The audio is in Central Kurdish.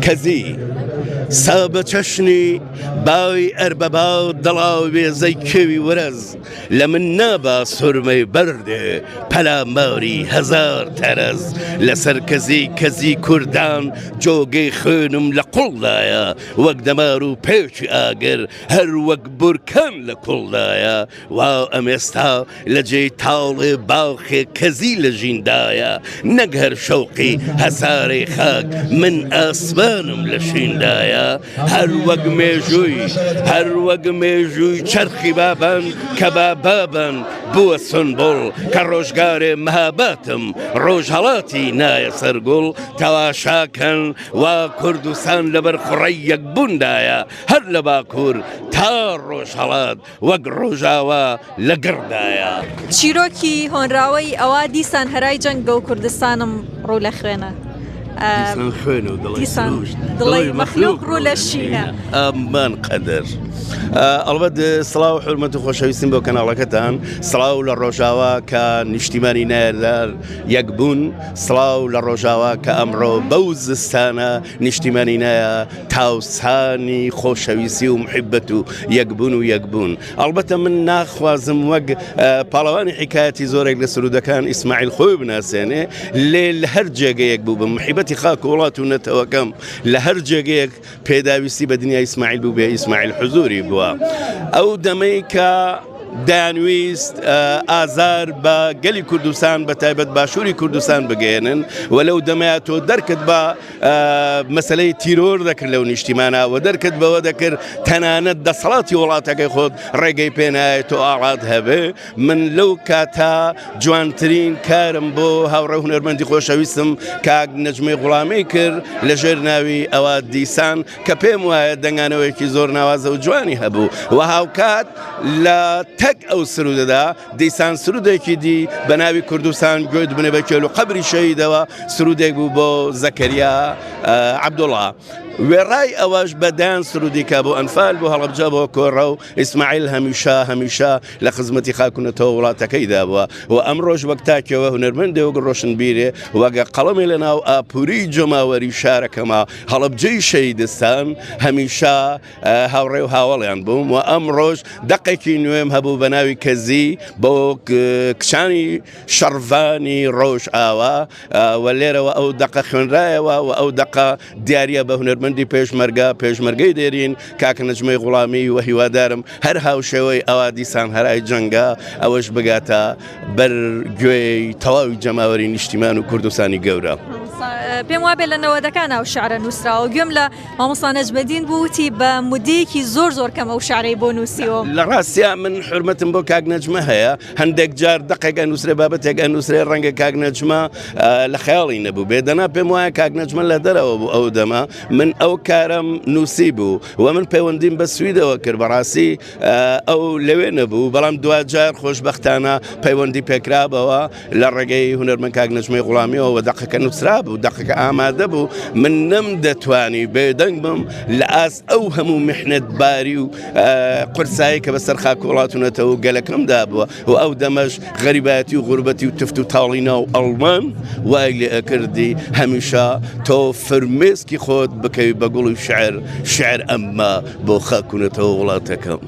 کەزی سا بە چەشنی باوی ئەربەباو دڵاو بێزەی کێوی وەرەز لە من نابا سورمەی بەردێ پەلاماری هەزار تەرەز لەسەر کەزی کوردان جۆگەی خوێنم لە قوڵدایە وەک دەمار و پێچی ئاگر هەر وەک بورکان لە کوڵدایە وا ئەمێستا لە جێی تاڵێ باوخێ کەزی لە ژیندایە نەک هەر شەوقی هەسارەی خاک من ئاسمانم لە شیندایە هەر وەک مێژووی چەرخی بابن کە بابن بووە سنبڵ کە ڕۆژگارێ مەهابەتم ڕۆژهەڵاتی نایە سەرگوڵ تەواشاکەن وا کوردستان لەبەر خوڕەی یەکبووندایە هەر لە باکوور تا ڕۆژهەڵات وەک ڕۆژاوا لە گڕدایە چیرۆکی هۆنراوەی ئەوە دیسان هەرای جەنگە و کوردستانم ڕوو لە خوێنە دڵی مەخلوق ڕوو لە شینە ئەمان قەدەر ئەڵبەت سڵاو و حورمەت و خۆشەویستیم بۆ کەناڵەکەتان سڵاو لە ڕۆژاوا کە نیشتیمانی نایەدار یەکبوون سڵاو لە ڕۆژاوا کە ئەمڕۆ بەو زستانە نیشتیمانی نایە تاوسانی خۆشەویستی و محیبەت و یەکبوون ئەڵبەتە من ناخوازم وەک پاڵەوانی حیکایەتی زۆرێک لە سرودەکان ئیسماعیل خۆی بناسێنێ لە هەر جێگەیەک بوو بە محیبەتی خاک و وڵات و نەتەوەکەم لە هەر جێگەیەک پێداویستی بە دنیای ئیسماعیل بوو بێ ئیسماعیل حزوری بووە ئەو دەمەی کە دەیانویست ئازار بە گەلی کوردستان بە تایبەت باشووری کوردستان بگەێنن و لەو دەمەیە تۆ دەرکت بە مەسەلەی تیرۆر دەکرد لەو نیشتیمانە و دەرکت بەوە دەکرد تەنانەت دەسەڵاتی وڵاتەکەی خۆت ڕێگەی پێنایە تۆ ئاڵات هەبێ من لەو کاتا جوانترین کارم بۆ هاوڕێ هونەرمەندی خۆشەویستم کاک نەجمەی غوڵامی کرد لەژێر ناوی ئەوە دیسان کە پێم وایە دەنگانەوەیەکی زۆر ناوازە و جوانی هەبوو و هاوکات لە تەک ئەو سرودەدا دیسان سرودێکی دی بە ناوی کوردستان گوێت بنێ بە کێل و قەبری شەهیدەوە سرودێک بوو بۆ زەکەریا عەبدوڵڵا وێڕای ئەوەش بەدان سرودیکە بۆ ئەنفال بۆ هەڵەبجە بۆ کۆڕە و ئیسماعیل هەمیشە لە خزمەتی خاکونەتەوە وڵاتەکەیدا بووە و ئەمڕۆژ وەک تاکەوە هونەرمەندێ وەک ڕۆشنبیرێ وەگە قەڵەمی لە ناو ئاپووری جەماوەری شارەکەمە هەڵەبجەی شەهیدستان هەمیشە هاوڕێ و هاوڵیان بووم و ئەمڕۆژ دەقێکی نوێم هەبوو بە ناوی کەزی بۆ کچانی شەڕڤانی ڕۆژ ئاوا و لێرەوە ئەو دەقە خوێنرایەوە و ئەو دەقە دیاریە بە هونەرمەندی پێشمەرگە دێرین کاکە نەجمەی غوڵامی و هیوادارم هەر هاوشێوەی ئەوا دیسان هەرای جەنگە ئەوەش بگاتە بەر گوێی تەواوی جەماوەری نیشتیمان و کوردستانی گەورە پێم وابێ لە نەوەدەکان ئەو شعرە نووسراوە گوێم لە مامۆستا نەجمەدین بووتی بە مودەیەکی زۆر کەم ئەو شعرەی بۆ نووسیەوە لە ڕاستیا من حرمەتم بۆ کاک نەجمە هەیە هەندێک جار دقێک نووسرێ بابەتێک نووسرێ ڕەنگە کاک نەجمە لە خەیاڵی نەبوو بێدەنا پێم وایە کاک نەجمە لە دەرەوە بوو ئەو دەما من ئەو کارم نووسی بوو و من پەیوەندیم بە سویدەوە کرد بەڕاستی ئەو لەوێ نەبوو بەڵام دوجار خۆشبەختانە پەیوەندی پێکرابەوە لە ڕێگەی هونەرمەند کاک نەجمەی غوڵامیەوە و دقەکە نووسرا بوو دقەکە ئامادە بوو من نەمدەتوانی بێدەنگ بم لە ئاس ئەو هەموو میحنەتباری و قورسایی کە بەسەر خاک وڵاتونەتەوە و گەلەکەمدا بووە و ئەو دەمەش غەریبەتی و غوربەتی و تفت و تاڵینە و ئەڵمان وای لێ ئەکردی هەمیشە تۆ فرمێسکی خۆت بکەوی بە گوڵی شعر ئەمما بۆ خاکونەتەوە وڵاتەکەم